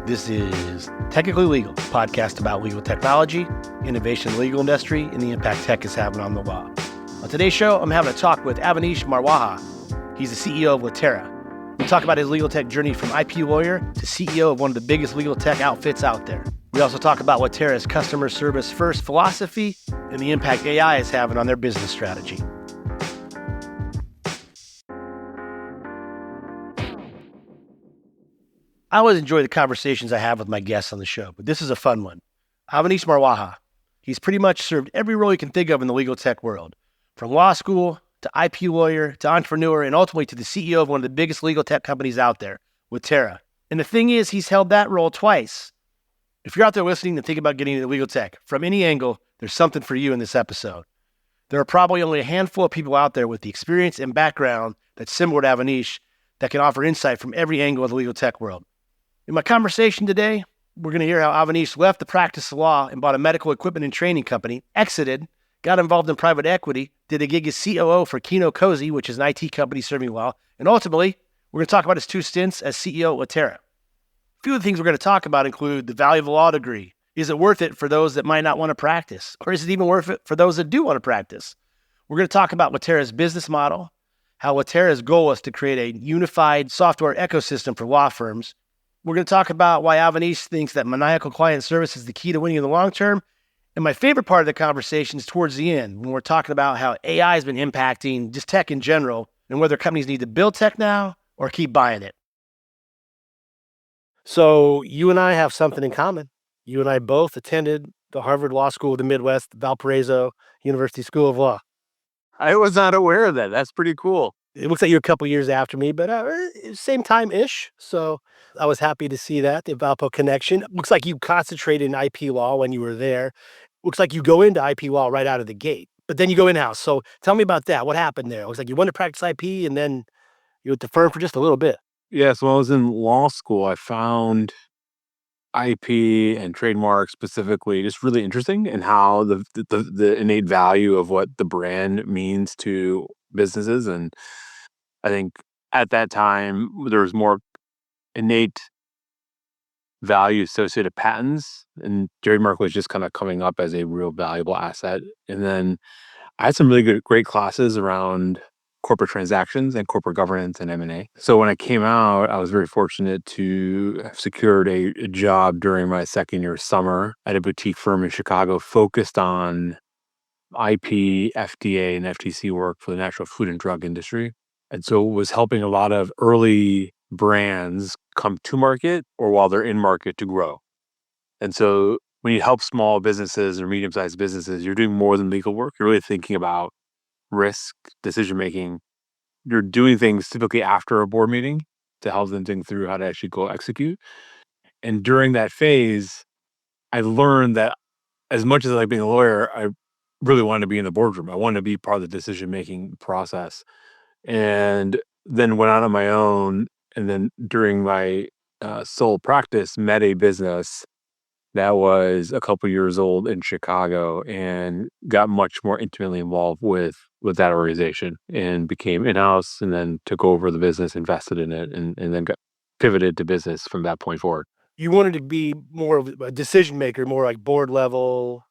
This is Technically Legal, a podcast about legal technology, innovation in the legal industry, and the impact tech is having on the law. On today's show, I'm having a talk with Avaneesh Marwaha. He's the CEO of Litera. We talk about his legal tech journey from IP lawyer to CEO of one of the biggest legal tech outfits out there. We also talk about Litera's customer service first philosophy and the impact AI is having on their business strategy. I always enjoy the conversations I have with my guests on the show, but this is a fun one. Avaneesh Marwaha. He's pretty much served every role you can think of in the legal tech world, from law school to IP lawyer to entrepreneur and ultimately to the CEO of one of the biggest legal tech companies out there, Litera. And the thing is, he's held that role twice. If you're out there listening and think about getting into legal tech, from any angle, there's something for you in this episode. There are probably only a handful of people out there with the experience and background that's similar to Avaneesh that can offer insight from every angle of the legal tech world. In my conversation today, we're going to hear how Avaneesh left the practice of law and bought a medical equipment and training company, exited, got involved in private equity, did a gig as COO for Kino Cozy, which is an IT company serving law, and ultimately, we're going to talk about his 2 stints as CEO at Litera. A few of the things we're going to talk about include the value of a law degree. Is it worth it for those that might not want to practice? Or is it even worth it for those that do want to practice? We're going to talk about Litera's business model, how Litera's goal is to create a unified software ecosystem for law firms. We're going to talk about why Avaneesh thinks that maniacal client service is the key to winning in the long term. And my favorite part of the conversation is towards the end, when we're talking about how AI has been impacting just tech in general and whether companies need to build tech now or keep buying it. So you and I have something in common. You and I both attended the Harvard Law School of the Midwest, Valparaiso University School of Law. I was not aware of that. That's pretty cool. It looks like you're a couple years after me, but same time-ish. So I was happy to see that, the Valpo connection. Looks like you concentrated in IP law when you were there. Looks like you go into IP law right out of the gate, but then you go in-house. So tell me about that. What happened there? It looks like you wanted to practice IP and then you were at the firm for just a little bit. Yeah, so when I was in law school, I found IP and trademark specifically just really interesting and how the innate value of what the brand means to businesses. And I think at that time, there was more innate value associated with patents, and trademark was just kind of coming up as a real valuable asset. And then I had some really great classes around corporate transactions and corporate governance and M&A. So when I came out, I was very fortunate to have secured a job during my second year summer at a boutique firm in Chicago focused on IP, FDA, and FTC work for the natural food and drug industry. And so it was helping a lot of early brands come to market or while they're in market to grow. And so when you help small businesses or medium-sized businesses, you're doing more than legal work. You're really thinking about risk, decision-making. You're doing things typically after a board meeting to help them think through how to actually go execute. And during that phase, I learned that as much as I like being a lawyer, I really wanted to be in the boardroom. I wanted to be part of the decision-making process. And then went out on my own. And then during my sole practice, met a business that was a couple years old in Chicago and got much more intimately involved with that organization and became in-house and then took over the business, invested in it, and then got pivoted to business from that point forward. You wanted to be more of a decision maker, more like board level,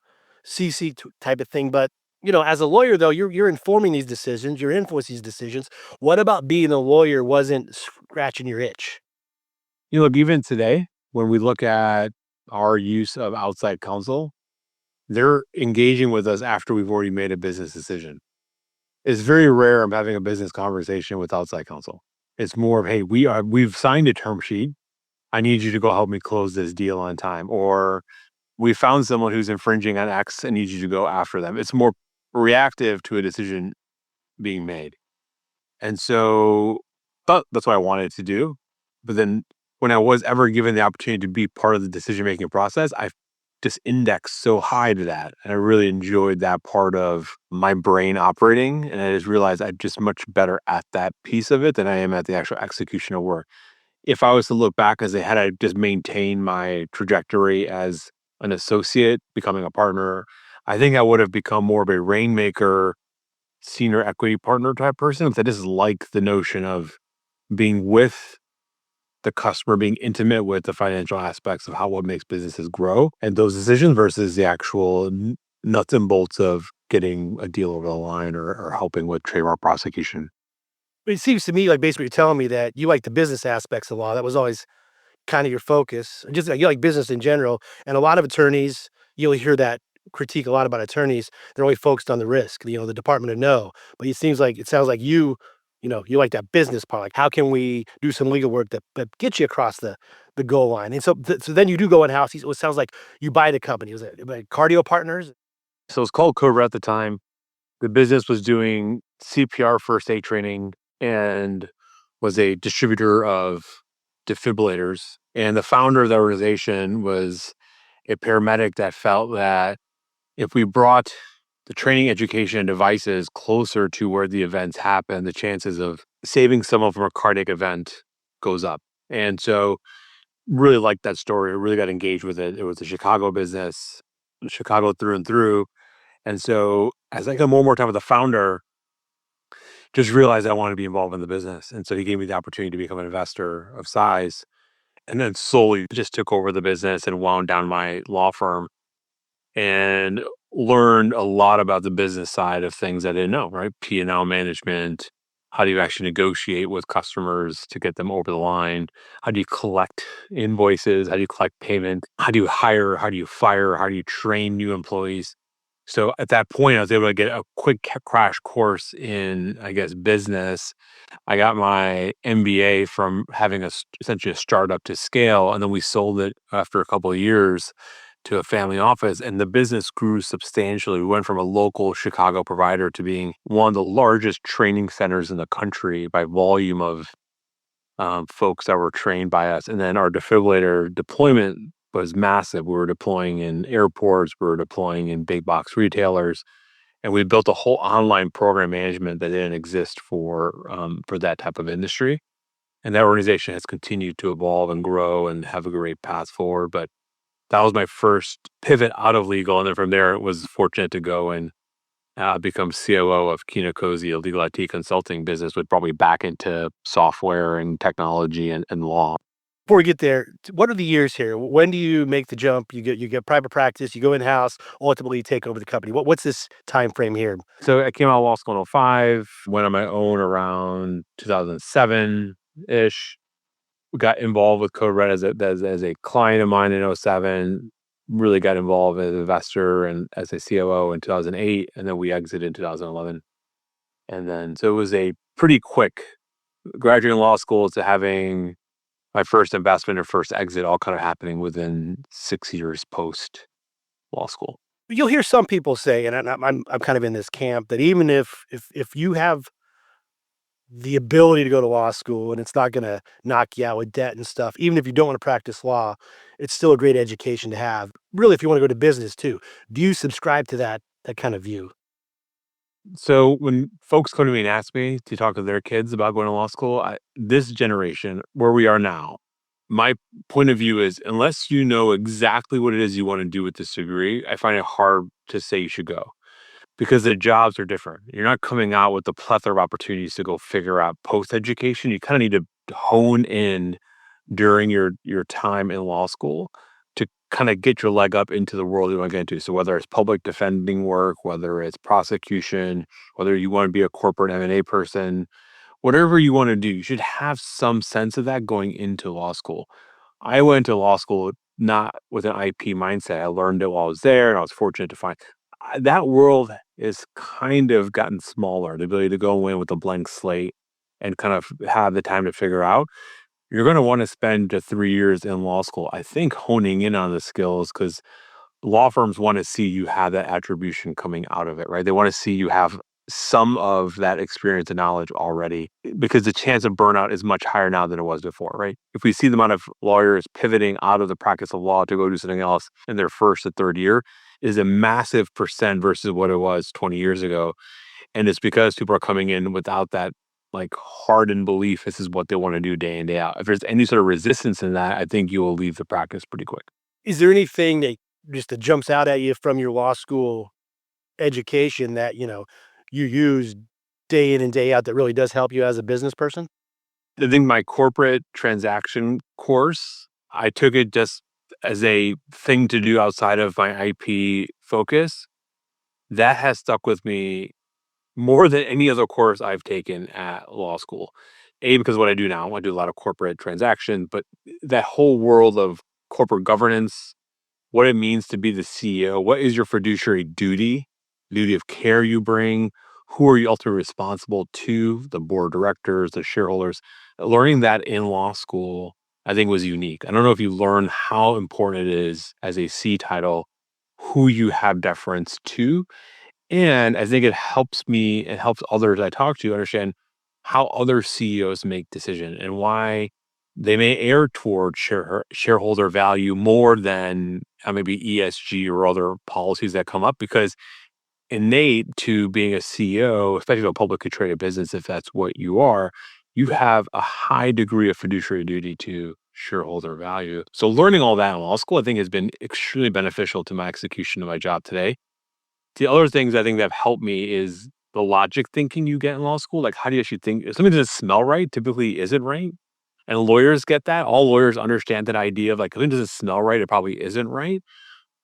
CC type of thing. But, as a lawyer, though, you're informing these decisions, you're influencing these decisions. What about being a lawyer wasn't scratching your itch? Look, even today, when we look at our use of outside counsel, they're engaging with us after we've already made a business decision. It's very rare I'm having a business conversation with outside counsel. It's more of, hey, we've signed a term sheet. I need you to go help me close this deal on time. Or we found someone who's infringing on X and need you to go after them. It's more reactive to a decision being made. And so that's what I wanted to do. But then when I was ever given the opportunity to be part of the decision-making process, I just indexed so high to that. And I really enjoyed that part of my brain operating. And I just realized I'm just much better at that piece of it than I am at the actual execution of work. If I was to look back as had I just maintained my trajectory as an associate, becoming a partner, I think I would have become more of a rainmaker, senior equity partner type person. Because I just like the notion of being with the customer, being intimate with the financial aspects of what makes businesses grow and those decisions versus the actual nuts and bolts of getting a deal over the line or helping with trademark prosecution. It seems to me like basically you're telling me that you like the business aspects of law. That was always kind of your focus. Just like you like business in general. And a lot of attorneys, you'll hear that critique a lot about attorneys. They're only focused on the risk, the Department of No. But it sounds like you like that business part. Like how can we do some legal work that gets you across the goal line? And so then you do go in house. It sounds like you buy the company. Was it like Cardio Partners? So it's called Cobra at the time. The business was doing CPR first aid training and was a distributor of defibrillators. And the founder of the organization was a paramedic that felt that if we brought the training, education, and devices closer to where the events happen, the chances of saving someone from a cardiac event goes up. And so really liked that story. I really got engaged with it. It was a Chicago business, Chicago through and through. And so as I got more and more time with the founder, just realized I wanted to be involved in the business. And so he gave me the opportunity to become an investor of size and then slowly just took over the business and wound down my law firm and learned a lot about the business side of things I didn't know, right? P&L management. How do you actually negotiate with customers to get them over the line? How do you collect invoices? How do you collect payment? How do you hire? How do you fire? How do you train new employees? So at that point, I was able to get a quick crash course in, I guess, business. I got my MBA from having essentially a startup to scale, and then we sold it after a couple of years to a family office, and the business grew substantially. We went from a local Chicago provider to being one of the largest training centers in the country by volume of folks that were trained by us. And then our defibrillator deployment was massive. We were deploying in airports, we were deploying in big box retailers, and we built a whole online program management that didn't exist for that type of industry. And that organization has continued to evolve and grow and have a great path forward. But that was my first pivot out of legal, and then from there, it was fortunate to go and become COO of Kino Cozy, a legal IT consulting business, with probably back into software and technology and law. Before we get there, what are the years here? When do you make the jump? You get private practice, you go in house, ultimately you take over the company. What's this time frame here? So I came out of law school in '05, went on my own around 2007 ish. Got involved with Code Red as a client of mine in '07. Really got involved as an investor and as a COO in 2008, and then we exited in 2011. And then so it was a pretty quick graduating law school to having my first investment or first exit all kind of happening within 6 years post law school. You'll hear some people say, and I'm kind of in this camp that even if you have the ability to go to law school and it's not going to knock you out with debt and stuff, even if you don't want to practice law, it's still a great education to have. Really, if you want to go to business too, do you subscribe to that kind of view? So when folks come to me and ask me to talk to their kids about going to law school, this generation where we are now, my point of view is unless you know exactly what it is you want to do with this degree, I find it hard to say you should go because the jobs are different. You're not coming out with the plethora of opportunities to go figure out post education. You kind of need to hone in during your time in law school to kind of get your leg up into the world you want to get into. So whether it's public defending work, whether it's prosecution, whether you want to be a corporate M&A person, whatever you want to do, you should have some sense of that going into law school. I went to law school not with an IP mindset. I learned it while I was there, and I was fortunate to find that world is kind of gotten smaller. The ability to go in with a blank slate and kind of have the time to figure out you're gonna wanna spend the 3 years in law school, I think, honing in on the skills because law firms wanna see you have that attribution coming out of it, right? They wanna see you have some of that experience and knowledge already because the chance of burnout is much higher now than it was before, right? If we see the amount of lawyers pivoting out of the practice of law to go do something else in their first or third year is a massive percent versus what it was 20 years ago. And it's because people are coming in without that like hardened belief this is what they want to do day in, day out. If there's any sort of resistance in that, I think you will leave the practice pretty quick. Is there anything that jumps out at you from your law school education that you use day in and day out that really does help you as a business person? I think my corporate transaction course, I took it just as a thing to do outside of my IP focus. That has stuck with me more than any other course I've taken at law school. A, because of what I do now, I do a lot of corporate transactions, but that whole world of corporate governance, what it means to be the CEO, what is your fiduciary duty of care you bring, who are you ultimately responsible to, the board of directors, the shareholders. Learning that in law school, I think was unique. I don't know if you learn how important it is as a C title, who you have deference to, and I think it helps me and helps others I talk to understand how other CEOs make decisions and why they may err toward shareholder value more than maybe ESG or other policies that come up. Because innate to being a CEO, especially a publicly traded business, if that's what you are, you have a high degree of fiduciary duty to shareholder value. So learning all that in law school, I think, has been extremely beneficial to my execution of my job today. The other things I think that have helped me is the logic thinking you get in law school. Like, how do you actually think? If something doesn't smell right, typically isn't right. And lawyers get that. All lawyers understand that idea of like, if something doesn't smell right, it probably isn't right.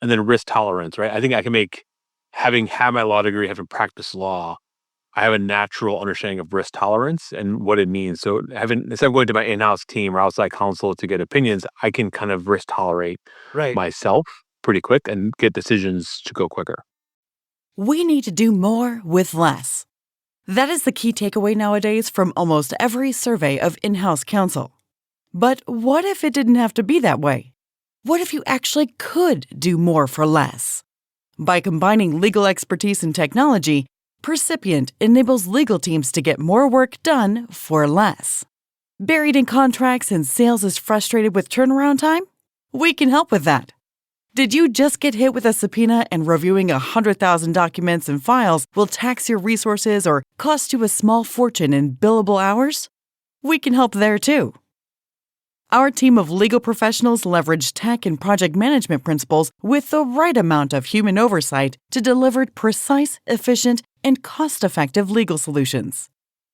And then risk tolerance, right? I think I can make, having had my law degree, having practiced law, I have a natural understanding of risk tolerance and what it means. So having, instead of going to my in-house team or outside counsel to get opinions, I can kind of risk tolerate Right. myself pretty quick and get decisions to go quicker. We need to do more with less. That is the key takeaway nowadays from almost every survey of in-house counsel. But what if it didn't have to be that way? What if you actually could do more for less? By combining legal expertise and technology, Percipient enables legal teams to get more work done for less. Buried in contracts and sales is frustrated with turnaround time? We can help with that. Did you just get hit with a subpoena and reviewing 100,000 documents and files will tax your resources or cost you a small fortune in billable hours? We can help there too. Our team of legal professionals leverage tech and project management principles with the right amount of human oversight to deliver precise, efficient, and cost-effective legal solutions.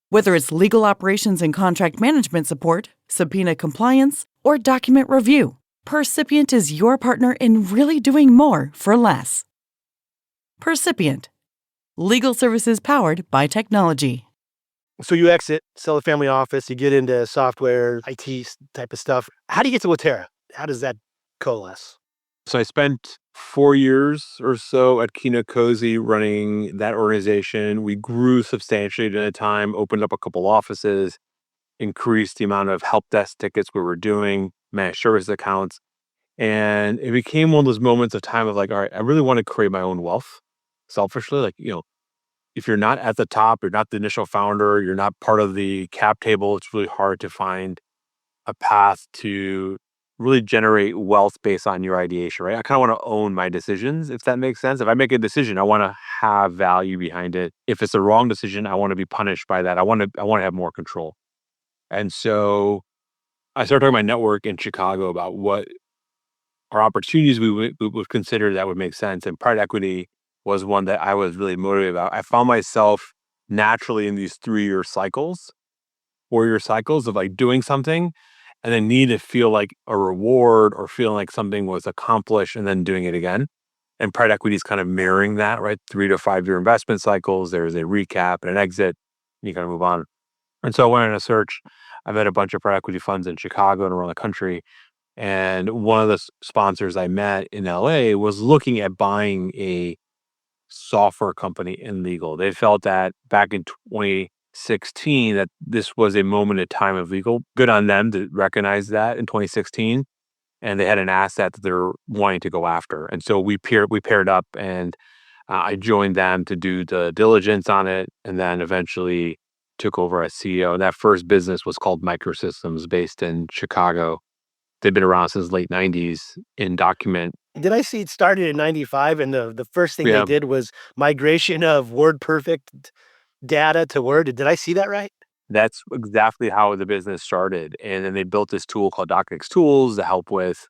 Whether it's legal operations and contract management support, subpoena compliance, or document review, Percipient is your partner in really doing more for less. Percipient. Legal services powered by technology. So you exit, sell the family office, you get into software, IT type of stuff. How do you get to Litera? How does that coalesce? So I spent 4 years or so at Kina Cozy running that organization. We grew substantially during the time, opened up a couple offices, increased the amount of help desk tickets we were doing, managed service accounts. And it became one of those moments of time of like, all right, I really want to create my own wealth selfishly. Like, if you're not at the top, you're not the initial founder, you're not part of the cap table, it's really hard to find a path to really generate wealth based on your ideation, right? I kind of want to own my decisions, if that makes sense. If I make a decision, I want to have value behind it. If it's a wrong decision, I want to be punished by that. I want to have more control. And so I started talking to my network in Chicago about what are opportunities we would consider that would make sense. And private equity was one that I was really motivated about. I found myself naturally in these 3-year cycles, 4-year cycles of like doing something and then need to feel like a reward or feeling like something was accomplished and then doing it again. And private equity is kind of mirroring that, right? 3 to 5 year investment cycles. There's a recap and an exit. And you kind of move on. And so I went on a search. I met a bunch of private equity funds in Chicago and around the country. And one of the sponsors I met in LA was looking at buying a software company in legal. They felt that back in 2016 that this was a moment in time of legal. Good on them to recognize that in 2016, and they had an asset that they're wanting to go after. And so we paired up, and I joined them to do the diligence on it, and then eventually took over as CEO. And that first business was called Microsystems, based in Chicago. They've been around since late '90s in document. Did I see it started in 95 and the first thing they Yeah, did was migration of WordPerfect data to Word? Did I see that right? that's exactly how the business started. And then they built this tool called DocX Tools to help with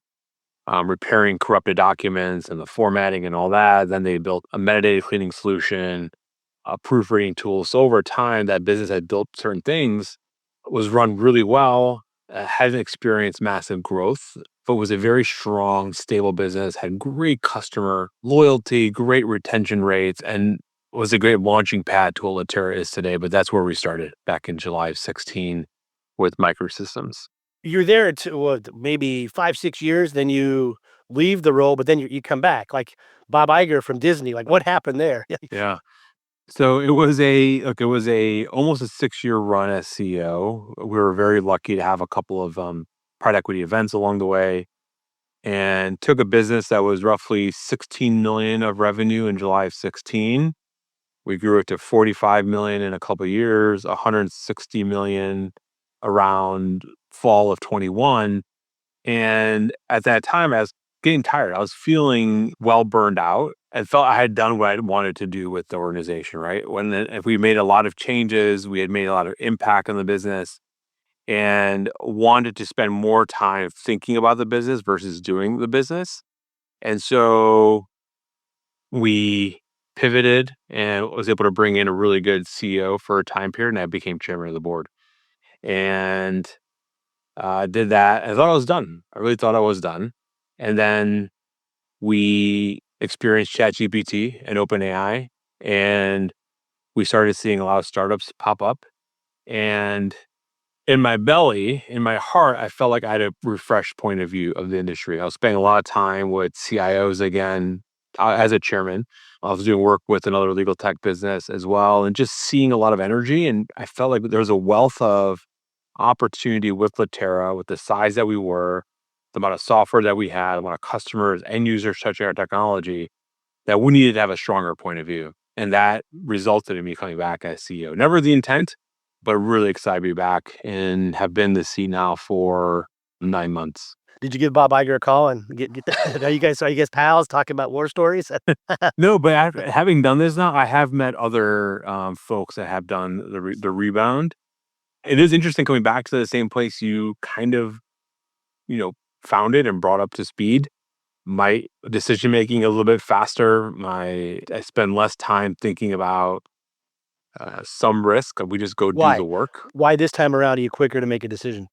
repairing corrupted documents and the formatting and all that. Then they built a metadata cleaning solution, a proofreading tool. So over time, that business had built certain things. was run really well, hadn't experienced massive growth, but was a very strong, stable business, had great customer loyalty, great retention rates, and was a great launching pad to what Litera is today. But that's where we started back in July of 16 with microsystems. You're there to what, maybe 5, 6 years, then you leave the role, but then you come back, like Bob Iger from Disney. Like, what happened there? Yeah. So it was a almost a 6-year run as CEO. We were very lucky to have a couple of private equity events along the way, and took a business that was roughly 16 million of revenue in July of 16. We grew it to 45 million in a couple of years, 160 million around fall of 21. And at that time, I was getting tired. I was feeling well burned out and felt I had done what I wanted to do with the organization, right? If we made a lot of changes, we had made a lot of impact on the business, and wanted to spend more time thinking about the business versus doing the business. And so we pivoted and was able to bring in a really good CEO for a time period, and I became chairman of the board. And did that. I thought I was done. I really thought I was done. And then we experienced ChatGPT and OpenAI, and we started seeing a lot of startups pop up. And in my belly, in my heart, I felt like I had a refreshed point of view of the industry. I was spending a lot of time with CIOs again as a chairman. I was doing work with another legal tech business as well, and just seeing a lot of energy. And I felt like there was a wealth of opportunity with Litera, with the size that we were, the amount of software that we had, the amount of customers, end users touching our technology, that we needed to have a stronger point of view. And that resulted in me coming back as CEO. Never the intent, but really excited to be back and have been the seat now for 9 months. Did you give Bob Iger a call and get that? Are you guys pals talking about war stories? No, but having done this now, I have met other folks that have done the rebound. It is interesting coming back to the same place you kind of, you know, founded and brought up to speed. My decision making a little bit faster. I spend less time thinking about some risk. We just go do the Why? work. Why this time around are you quicker to make a decision?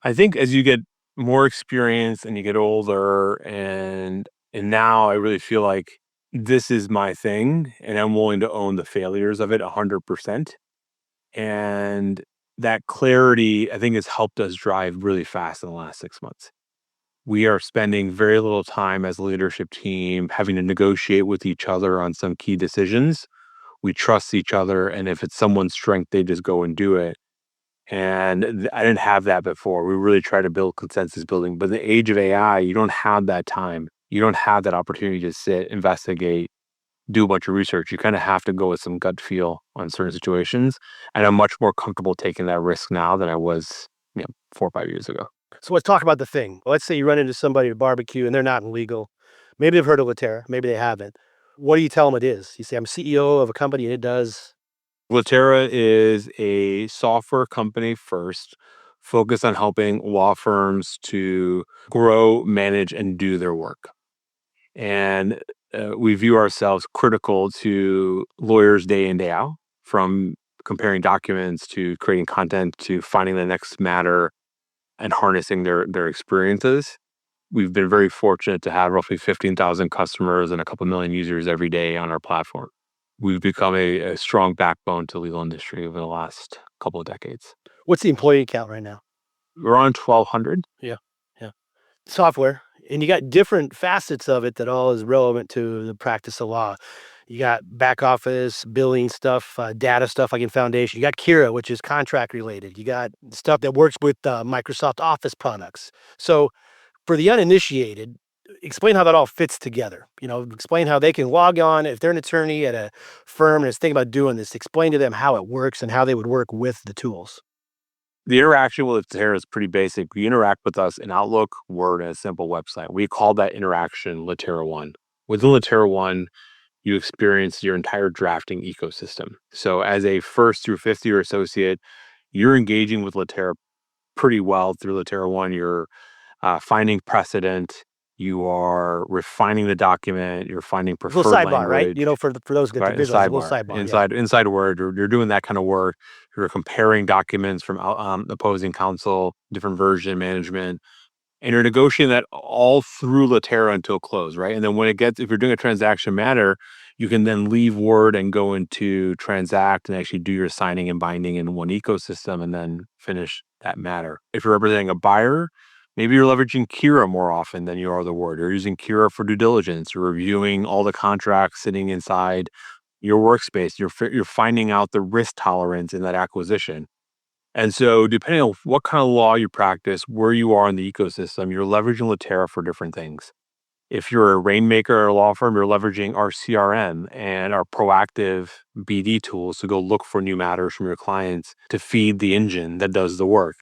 I think as you get more experience and you get older, and now I really feel like this is my thing, and I'm willing to own the failures of it 100%. And that clarity, I think, has helped us drive really fast in the last 6 months. We are spending very little time as a leadership team having to negotiate with each other on some key decisions. We trust each other, and if it's someone's strength, they just go and do it. And I didn't have that before. We really try to build consensus building, but in the age of AI, you don't have that time. You don't have that opportunity to sit, investigate, do a bunch of research. You kind of have to go with some gut feel on certain situations. And I'm much more comfortable taking that risk now than I was, 4 or 5 years ago. So let's talk about the thing. Let's say you run into somebody at a barbecue and they're not in legal. Maybe they've heard of Litera, maybe they haven't. What do you tell them it is? You say, I'm CEO of a company and it does. Litera is a software company first, focused on helping law firms to grow, manage, and do their work. And we view ourselves critical to lawyers day in, day out, from comparing documents to creating content to finding the next matter and harnessing their experiences. We've been very fortunate to have roughly 15,000 customers and a couple million users every day on our platform. We've become a strong backbone to the legal industry over the last couple of decades. What's the employee count right now? We're on 1,200. Yeah. Yeah. Software. And you got different facets of it that all is relevant to the practice of law. You got back office, billing stuff, data stuff like in Foundation. You got Kira, which is contract related. You got stuff that works with Microsoft Office products. So for the uninitiated, explain how that all fits together. Explain how they can log on if they're an attorney at a firm and is thinking about doing this. Explain to them how it works and how they would work with the tools. The interaction with Litera is pretty basic. You interact with us in Outlook, Word, and a simple website. We call that interaction Litera One. Within Litera One, you experience your entire drafting ecosystem. So as a first through fifth year associate, you're engaging with Litera pretty well through Litera One. You're finding precedent. You are refining the document. You're finding A little preferred sidebar, right? language. For those that Right, can and visualize, a little sidebar, sidebar. Yeah. inside Word, you're doing that kind of work. You're comparing documents from opposing counsel, different version management, and you're negotiating that all through Litera until close, right? And then if you're doing a transaction matter, you can then leave Word and go into transact and actually do your signing and binding in one ecosystem and then finish that matter. If you're representing a buyer, maybe you're leveraging Kira more often than you are the Word. You're using Kira for due diligence. You're reviewing all the contracts sitting inside your workspace. You're finding out the risk tolerance in that acquisition. And so, depending on what kind of law you practice, where you are in the ecosystem, you're leveraging Litera for different things. If you're a rainmaker or a law firm, you're leveraging our CRM and our proactive BD tools to go look for new matters from your clients to feed the engine that does the work.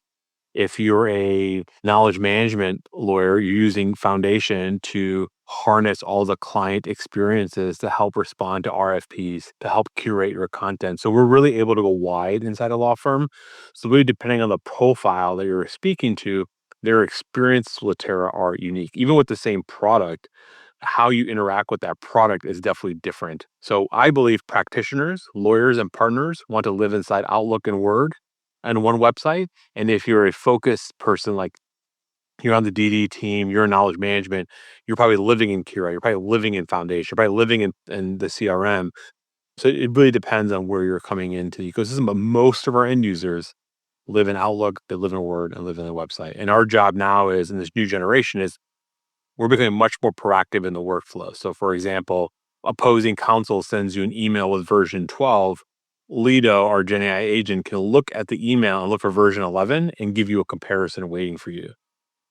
If you're a knowledge management lawyer, you're using Foundation to harness all the client experiences to help respond to RFPs, to help curate your content. So we're really able to go wide inside a law firm. So really depending on the profile that you're speaking to, their experience with Terra are unique. Even with the same product, how you interact with that product is definitely different. So I believe practitioners, lawyers, and partners want to live inside Outlook and Word and one website. And if you're a focused person, like you're on the DD team, you're in knowledge management, you're probably living in Kira, you're probably living in Foundation, you're probably living in the CRM. So it really depends on where you're coming into the ecosystem. But most of our end users live in Outlook, they live in Word, and live in the website. And our job now is, in this new generation, is we're becoming much more proactive in the workflow. So, for example, opposing counsel sends you an email with version 12. Lido, our Gen AI agent, can look at the email and look for version 11 and give you a comparison waiting for you.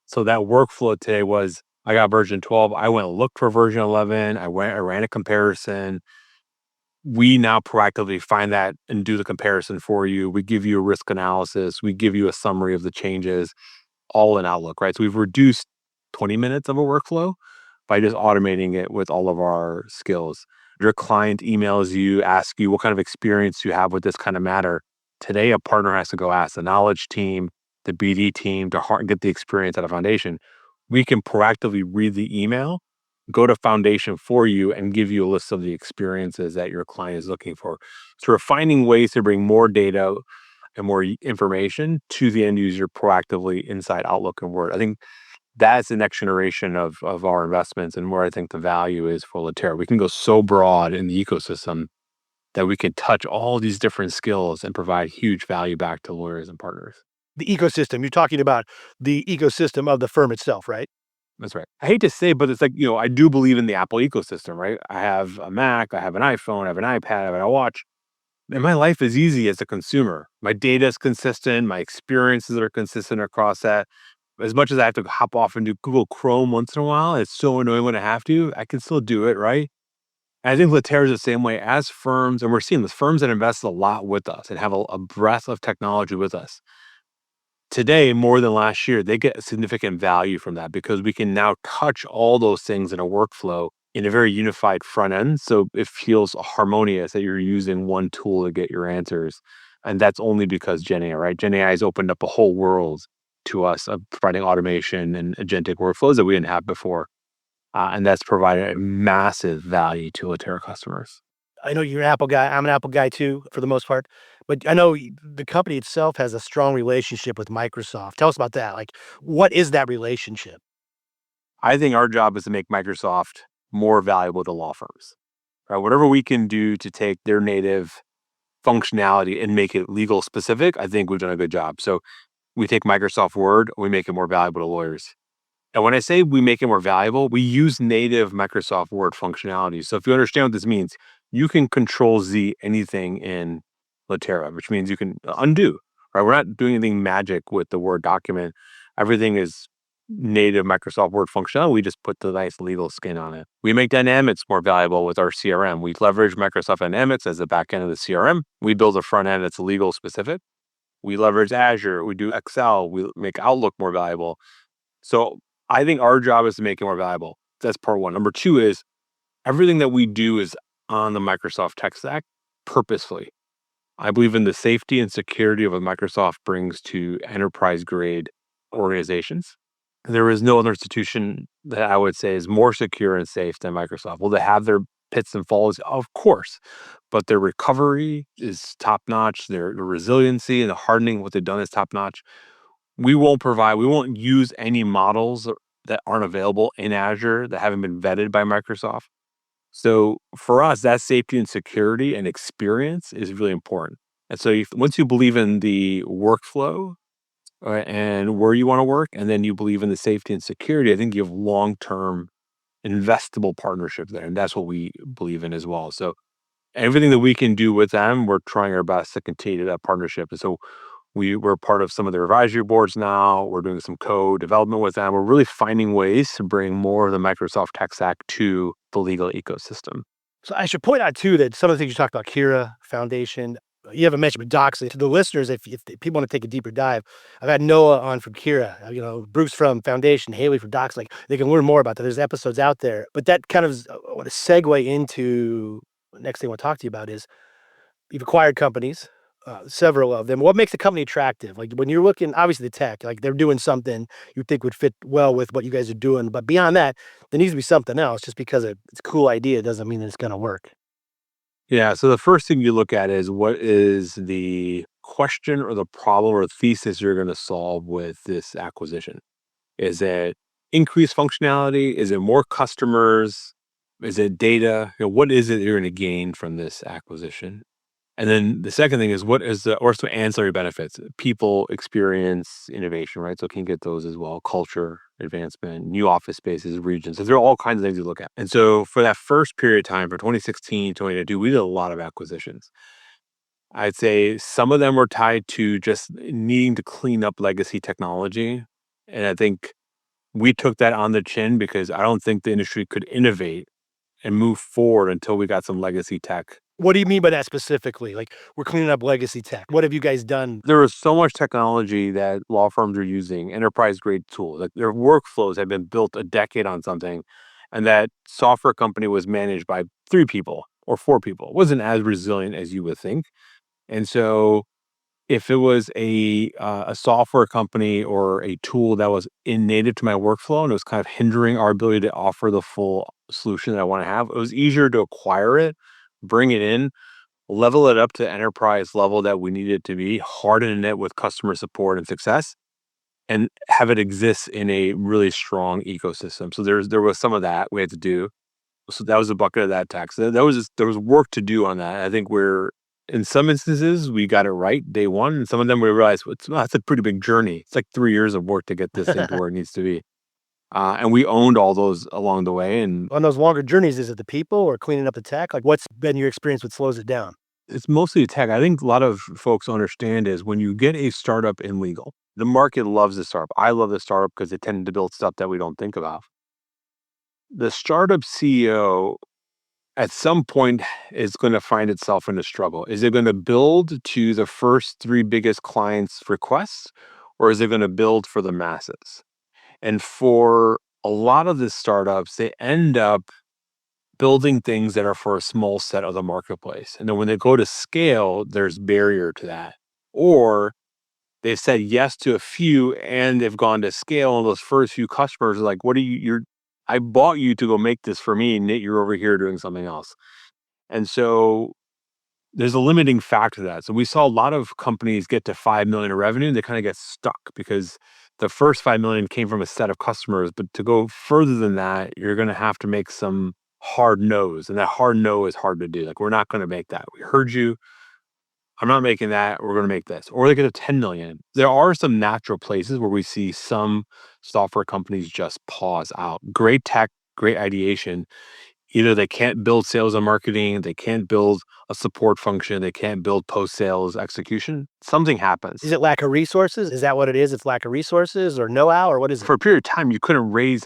So that workflow today was, I got version 12. I went and looked for version 11. I ran a comparison. We now proactively find that and do the comparison for you. We give you a risk analysis. We give you a summary of the changes, all in Outlook, right? So we've reduced 20 minutes of a workflow by just automating it with all of our skills. Your client emails you, asks you what kind of experience you have with this kind of matter. Today, a partner has to go ask the knowledge team, the BD team to get the experience at a foundation. We can proactively read the email, go to foundation for you, and give you a list of the experiences that your client is looking for. So we're finding ways to bring more data and more information to the end user proactively inside Outlook and Word. I think that's the next generation of our investments and where I think the value is for Litera. We can go so broad in the ecosystem that we can touch all these different skills and provide huge value back to lawyers and partners. The ecosystem, you're talking about the ecosystem of the firm itself, right? That's right. I hate to say, but it's like, I do believe in the Apple ecosystem, right? I have a Mac, I have an iPhone, I have an iPad, I have a watch. And my life is easy as a consumer. My data is consistent, my experiences are consistent across that. As much as I have to hop off and do Google Chrome once in a while, it's so annoying when I have to, I can still do it, right? And I think Litera is the same way as firms, and we're seeing this firms that invest a lot with us and have a breadth of technology with us. Today, more than last year, they get a significant value from that because we can now touch all those things in a workflow in a very unified front end. So it feels harmonious that you're using one tool to get your answers. And that's only because Gen AI, right? Gen AI has opened up a whole world to us of providing automation and agentic workflows that we didn't have before. And that's provided a massive value to Litera customers. I know you're an Apple guy. I'm an Apple guy too, for the most part. But I know the company itself has a strong relationship with Microsoft. Tell us about that. Like, what is that relationship? I think our job is to make Microsoft more valuable to law firms. Right? Whatever we can do to take their native functionality and make it legal specific, I think we've done a good job. So we take Microsoft Word, we make it more valuable to lawyers. And when I say we make it more valuable, we use native Microsoft Word functionality. So if you understand what this means, you can control Z anything in Litera, which means you can undo, right? We're not doing anything magic with the Word document. Everything is native Microsoft Word functionality. We just put the nice legal skin on it. We make Dynamics more valuable with our CRM. We leverage Microsoft Dynamics as the back end of the CRM. We build a front end that's legal specific. We leverage Azure. We do Excel. We make Outlook more valuable. So I think our job is to make it more valuable. That's part one. Number two is everything that we do is on the Microsoft tech stack purposefully. I believe in the safety and security of what Microsoft brings to enterprise grade organizations. There is no other institution that I would say is more secure and safe than Microsoft. Will they have their pits and falls? Of course, but their recovery is top notch. Their resiliency and the hardening, what they've done is top notch. We won't use any models that aren't available in Azure that haven't been vetted by Microsoft. So for us, that safety and security and experience is really important. And so once you believe in the workflow and where you want to work, and then you believe in the safety and security, I think you have long-term investable partnership there. And that's what we believe in as well. So everything that we can do with them, we're trying our best to continue that partnership. And so we're part of some of their advisory boards now. We're doing some co-development with them. We're really finding ways to bring more of the Microsoft tech stack to the legal ecosystem. So I should point out too that some of the things you talked about, Kira Foundation, you haven't mentioned, but Doxley. To the listeners, if people want to take a deeper dive, I've had Noah on from Kira, Bruce from Foundation, Haley from Doxley. Like, they can learn more about that. There's episodes out there. But that kind of is what a segue into the next thing I want to talk to you about is you've acquired companies, several of them. What makes a company attractive? Like when you're looking, obviously the tech, like they're doing something you think would fit well with what you guys are doing. But beyond that, there needs to be something else. Just because it's a cool idea doesn't mean that it's going to work. Yeah. So the first thing you look at is what is the question or the problem or thesis you're going to solve with this acquisition? Is it increased functionality? Is it more customers? Is it data? What is it you're going to gain from this acquisition? And then the second thing is or some ancillary benefits, people, experience, innovation, right? So can you get those as well? Culture, advancement, new office spaces, regions. So there are all kinds of things you look at. And so for that first period of time, for 2016, 2022, we did a lot of acquisitions. I'd say some of them were tied to just needing to clean up legacy technology. And I think we took that on the chin because I don't think the industry could innovate and move forward until we got some legacy tech. What do you mean by that specifically? Like, we're cleaning up legacy tech. What have you guys done? There is so much technology that law firms are using, enterprise grade tools. Like their workflows have been built a decade on something, and that software company was managed by 3 people or 4 people. It wasn't as resilient as you would think. And so if it was a software company or a tool that was native to my workflow and it was kind of hindering our ability to offer the full solution that I want to have, it was easier to acquire it, bring it in, level it up to enterprise level that we need it to be, harden it with customer support and success, and have it exist in a really strong ecosystem. So there was some of that we had to do. So that was a bucket of that tax. There was work to do on that. I think in some instances we got it right day one, and some of them we realized that's a pretty big journey. It's like 3 years of work to get this into where it needs to be. And we owned all those along the way. And On those longer journeys, is it the people or cleaning up the tech? Like, what's been your experience what slows it down? it's mostly tech. I think a lot of folks understand is when you get a startup in legal, the market loves the startup. I love the startup because they tend to build stuff that we don't think about. The startup CEO at some point is going to find itself in a struggle. Is it going to build to the first 3 biggest clients' requests, or is it going to build for the masses? And for a lot of the startups, they end up building things that are for a small set of the marketplace. And then when they go to scale, there's barrier to that. Or they've said yes to a few and they've gone to scale, and those first few customers are like, what are I bought you to go make this for me, and yet you're over here doing something else. And so there's a limiting factor to that. So we saw a lot of companies get to 5 million in revenue, and they kind of get stuck because the first 5 million came from a set of customers. But to go further than that, you're going to have to make some hard no's, and that hard no is hard to do. Like, we're not going to make that. We heard you. I'm not making that. We're going to make this. Or they get to 10 million. There are some natural places where we see some software companies just pause out. Great tech, great ideation. Either they can't build sales and marketing, they can't build a support function, they can't build post-sales execution. Something happens. Is it lack of resources? Is that what it is? It's lack of resources or know-how, or what is it? For a period of time, you couldn't raise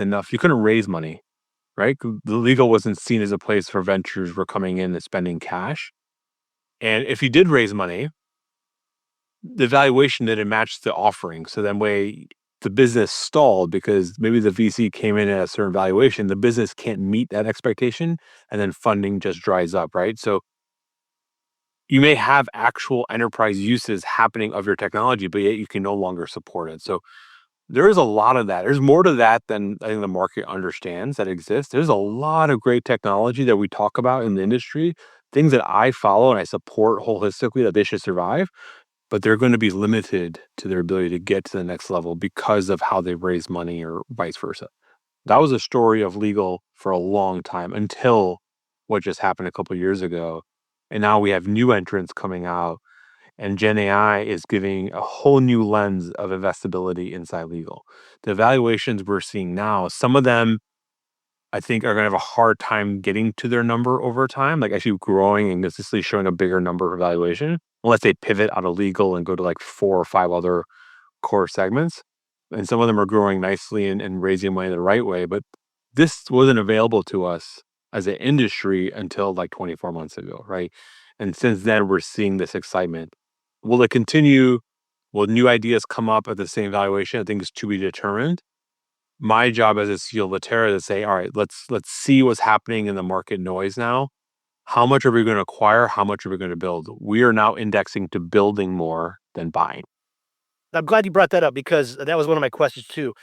money, right? The legal wasn't seen as a place where ventures were coming in and spending cash. And if you did raise money, the valuation didn't match the offering. So then the business stalled because maybe the VC came in at a certain valuation. The business can't meet that expectation, and then funding just dries up, right? So you may have actual enterprise uses happening of your technology, but yet you can no longer support it. So There is a lot of that. There's more to that than I think the market understands that exists. There's a lot of great technology that we talk about in the industry, things that I follow and I support holistically that they should survive, but they're going to be limited to their ability to get to the next level because of how they raise money or vice versa. That was a story of legal for a long time until what just happened a couple of years ago. And now we have new entrants coming out, and Gen AI is giving a whole new lens of investability inside legal. The valuations we're seeing now, some of them I think are going to have a hard time getting to their number over time, like actually growing and consistently showing a bigger number of valuation, unless they pivot out of legal and go to like 4 or 5 other core segments. And some of them are growing nicely and raising money the right way. But this wasn't available to us as an industry until like 24 months ago, right? And since then, we're seeing this excitement. Will it continue? Will new ideas come up at the same valuation? I think is to be determined. My job as a CEO of Litera to say, all right, let's see what's happening in the market noise now. How much are we going to acquire? How much are we going to build? We are now indexing to building more than buying. I'm glad you brought that up because that was one of my questions too.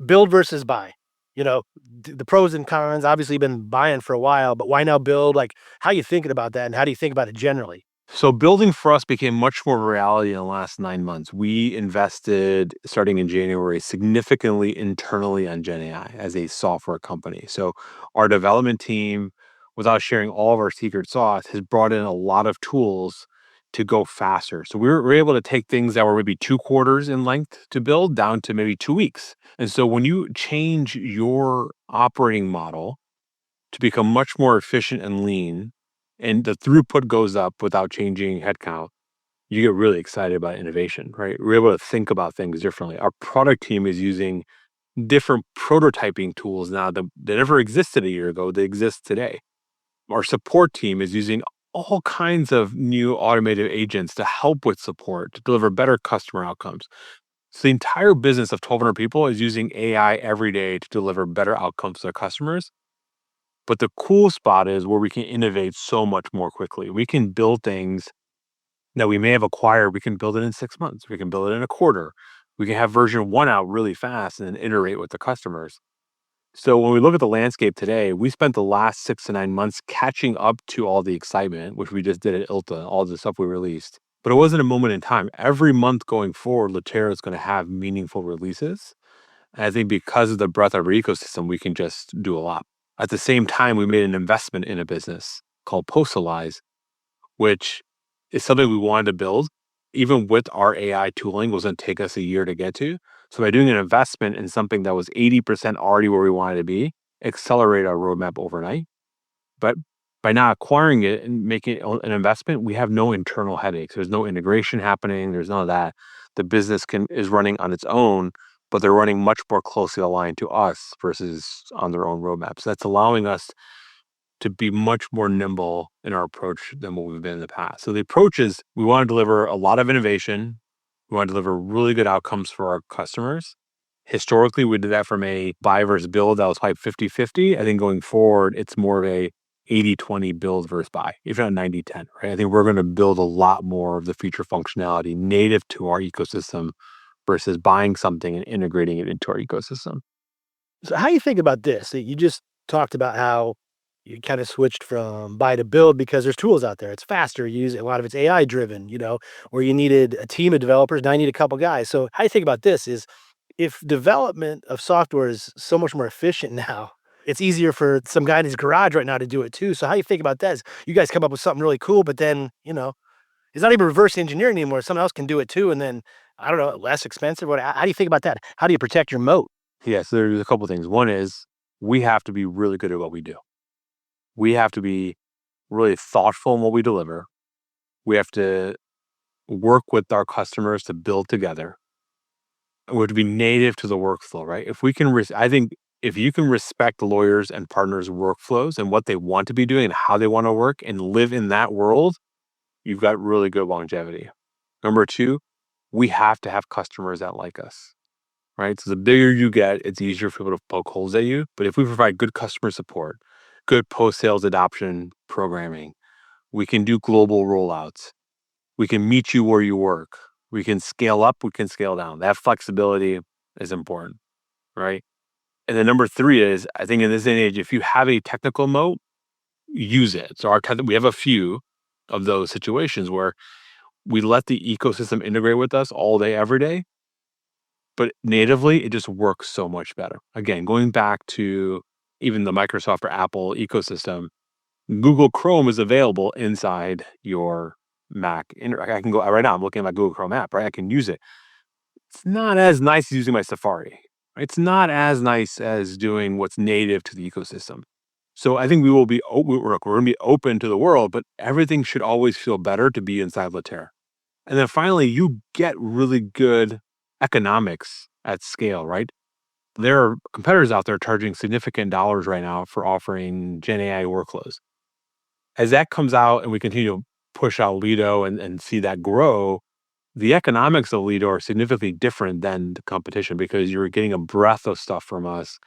Build versus buy. The pros and cons. Obviously, you've been buying for a while, but why now build? Like, how you thinking about that, and how do you think about it generally? So building for us became much more of a reality in the last 9 months. We invested starting in January significantly internally on Gen AI as a software company. So our development team, without sharing all of our secret sauce, has brought in a lot of tools to go faster. So we're able to take things that were maybe 2 quarters in length to build down to maybe 2 weeks. And so when you change your operating model to become much more efficient and lean, and the throughput goes up without changing headcount, you get really excited about innovation, right? We're able to think about things differently. Our product team is using different prototyping tools now that never existed a year ago, they exist today. Our support team is using all kinds of new automated agents to help with support, to deliver better customer outcomes. So the entire business of 1,200 people is using AI every day to deliver better outcomes to their customers. But the cool spot is where we can innovate so much more quickly. We can build things that we may have acquired. We can build it in 6 months. We can build it in a quarter. We can have version 1 out really fast and then iterate with the customers. So when we look at the landscape today, we spent the last 6 to 9 months catching up to all the excitement, which we just did at ILTA, all the stuff we released. But it wasn't a moment in time. Every month going forward, Litera is going to have meaningful releases. And I think because of the breadth of our ecosystem, we can just do a lot. At the same time, we made an investment in a business called Postalize, which is something we wanted to build. Even with our AI tooling, was going to take us a year to get to. So by doing an investment in something that was 80% already where we wanted to be, accelerate our roadmap overnight. But by not acquiring it and making it an investment, we have no internal headaches. There's no integration happening. There's none of that. The business is running on its own, but they're running much more closely aligned to us versus on their own roadmaps. That's allowing us to be much more nimble in our approach than what we've been in the past. So the approach is we want to deliver a lot of innovation. We want to deliver really good outcomes for our customers. Historically, we did that from a buy versus build that was like 50-50. I think going forward, it's more of a 80-20 build versus buy, if not 90-10, right? I think we're going to build a lot more of the feature functionality native to our ecosystem versus buying something and integrating it into our ecosystem. So, how you think about this? You just talked about how you kind of switched from buy to build because there's tools out there. It's faster. You use a lot of it's AI driven. Where you needed a team of developers. Now you need a couple guys. So, how you think about this is if development of software is so much more efficient now, it's easier for some guy in his garage right now to do it too. So how you think about that is you guys come up with something really cool, but then, it's not even reverse engineering anymore. Someone else can do it too. And then, I don't know, less expensive. How do you think about that? How do you protect your moat? Yeah, so there's a couple things. One is we have to be really good at what we do. We have to be really thoughtful in what we deliver. We have to work with our customers to build together. We have to be native to the workflow, right? If we can, I think if you can respect lawyers and partners' workflows and what they want to be doing and how they want to work and live in that world, you've got really good longevity. Number two, we have to have customers that like us, right? So the bigger you get, it's easier for people to poke holes at you. But if we provide good customer support, good post-sales adoption programming, we can do global rollouts. We can meet you where you work. We can scale up, we can scale down. That flexibility is important, right? And then number 3 is, I think in this day and age, if you have a technical moat, use it. So we have a few of those situations where we let the ecosystem integrate with us all day, every day, but natively, it just works so much better. Again, going back to even the Microsoft or Apple ecosystem, Google Chrome is available inside your Mac. I can go right now. I'm looking at my Google Chrome app, right? I can use it. It's not as nice as using my Safari. It's not as nice as doing what's native to the ecosystem. So I think we will be we're going to be open to the world, but everything should always feel better to be inside Litera. And then finally, you get really good economics at scale, right? There are competitors out there charging significant dollars right now for offering Gen AI workflows. As that comes out and we continue to push out Lido and see that grow, the economics of Lido are significantly different than the competition because you're getting a breadth of stuff from us.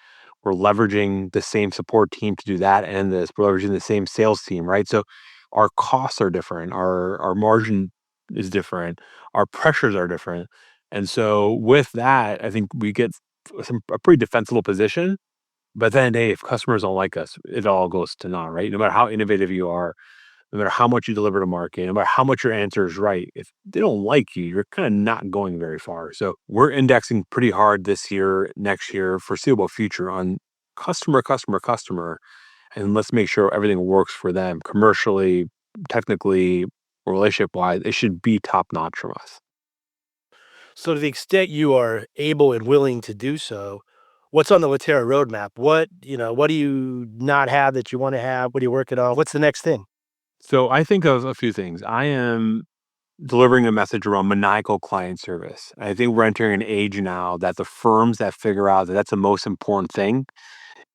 We're leveraging the same support team to do that and this. We're leveraging the same sales team, right? So our costs are different. Our margin is different. Our pressures are different. And so with that, I think we get a pretty defensible position. But then, hey, if customers don't like us, it all goes to naught, right? No matter how innovative you are, no matter how much you deliver to market, no matter how much your answer is right, if they don't like you, you're kind of not going very far. So we're indexing pretty hard this year, next year, foreseeable future on customer, customer, customer. And let's make sure everything works for them commercially, technically, relationship wise. It should be top notch from us. So to the extent you are able and willing to do so, what's on the Litera roadmap? What do you not have that you want to have? What are you working on? What's the next thing? So I think of a few things. I am delivering a message around maniacal client service. I think we're entering an age now that the firms that figure out that that's the most important thing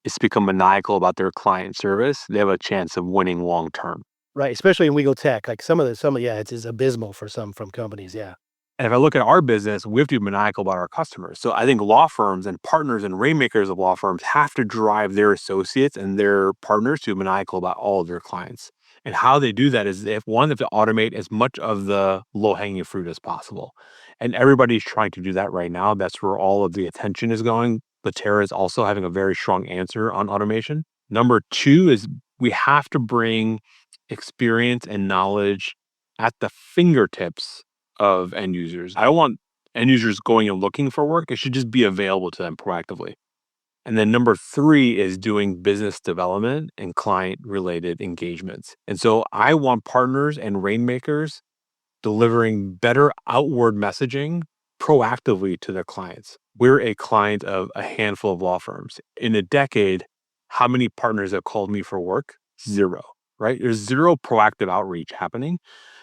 is to become maniacal about their client service. They have a chance of winning long term. Right, especially in legal tech, like yeah, it's abysmal for some from companies, yeah. And if I look at our business, we have to be maniacal about our customers. So I think law firms and partners and rainmakers of law firms have to drive their associates and their partners to be maniacal about all of their clients. And how they do that is if one, they have to automate as much of the low hanging fruit as possible. And everybody's trying to do that right now. That's where all of the attention is going. Latera is also having a very strong answer on automation. Number 2 is we have to bring experience and knowledge at the fingertips of end users. I don't want end users going and looking for work. It should just be available to them proactively. And then number 3 is doing business development and client related engagements. And so I want partners and rainmakers delivering better outward messaging proactively to their clients. We're a client of a handful of law firms. In a decade, how many partners have called me for work? 0, right? There's 0 proactive outreach happening.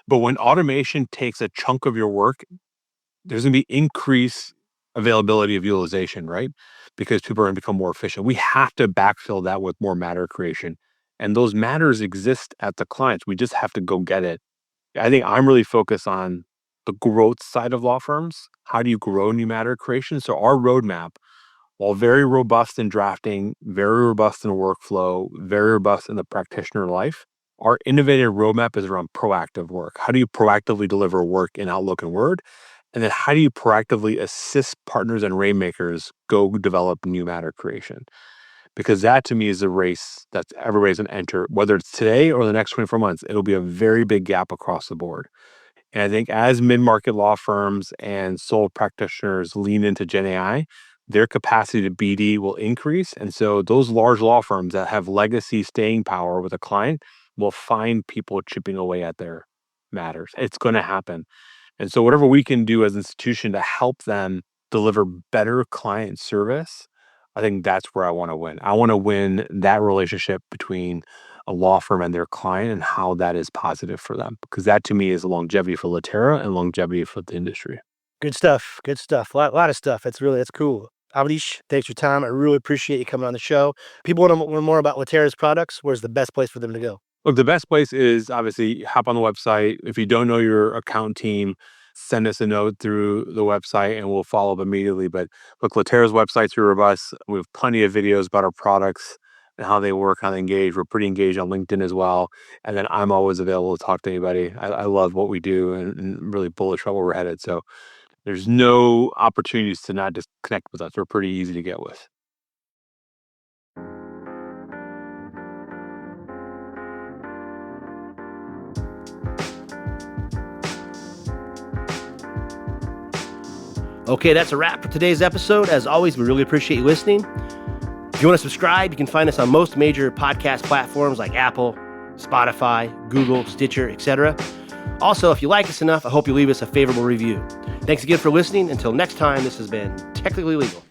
But when automation takes a chunk of your work, there's going to be increased availability of utilization, right? Because people are going to become more efficient. We have to backfill that with more matter creation. And those matters exist at the clients. We just have to go get it. I think I'm really focused on the growth side of law firms. How do you grow new matter creation? So our roadmap, while very robust in drafting, very robust in workflow, very robust in the practitioner life, our innovative roadmap is around proactive work. How do you proactively deliver work in Outlook and Word? And then how do you proactively assist partners and rainmakers go develop new matter creation? Because that to me is a race that everybody's going to enter, whether it's today or the next 24 months. It'll be a very big gap across the board. And I think as mid-market law firms and sole practitioners lean into Gen AI, their capacity to BD will increase. And so those large law firms that have legacy staying power with a client will find people chipping away at their matters. It's going to happen. And so whatever we can do as an institution to help them deliver better client service, I think that's where I want to win. I want to win that relationship between a law firm and their client and how that is positive for them. Because that to me is longevity for Litera and longevity for the industry. Good stuff, good stuff. Lot of stuff. That's cool. Avaneesh, thanks for your time. I really appreciate you coming on the show. People want to learn more about Litera's products. Where's the best place for them to go? Look, the best place is obviously hop on the website. If you don't know your account team, send us a note through the website and we'll follow up immediately. But look, Latera's website's robust. We have plenty of videos about our products. and how they work, how they engage. We're pretty engaged on LinkedIn as well. And then I'm always available to talk to anybody. I love what we do and really bullish about where we're headed. So there's no opportunities to not just connect with us. We're pretty easy to get with. Okay, that's a wrap for today's episode. As always, we really appreciate you listening. If you want to subscribe, you can find us on most major podcast platforms like Apple, Spotify, Google, Stitcher, etc. Also, if you like us enough, I hope you leave us a favorable review. Thanks again for listening. Until next time, this has been Technically Legal.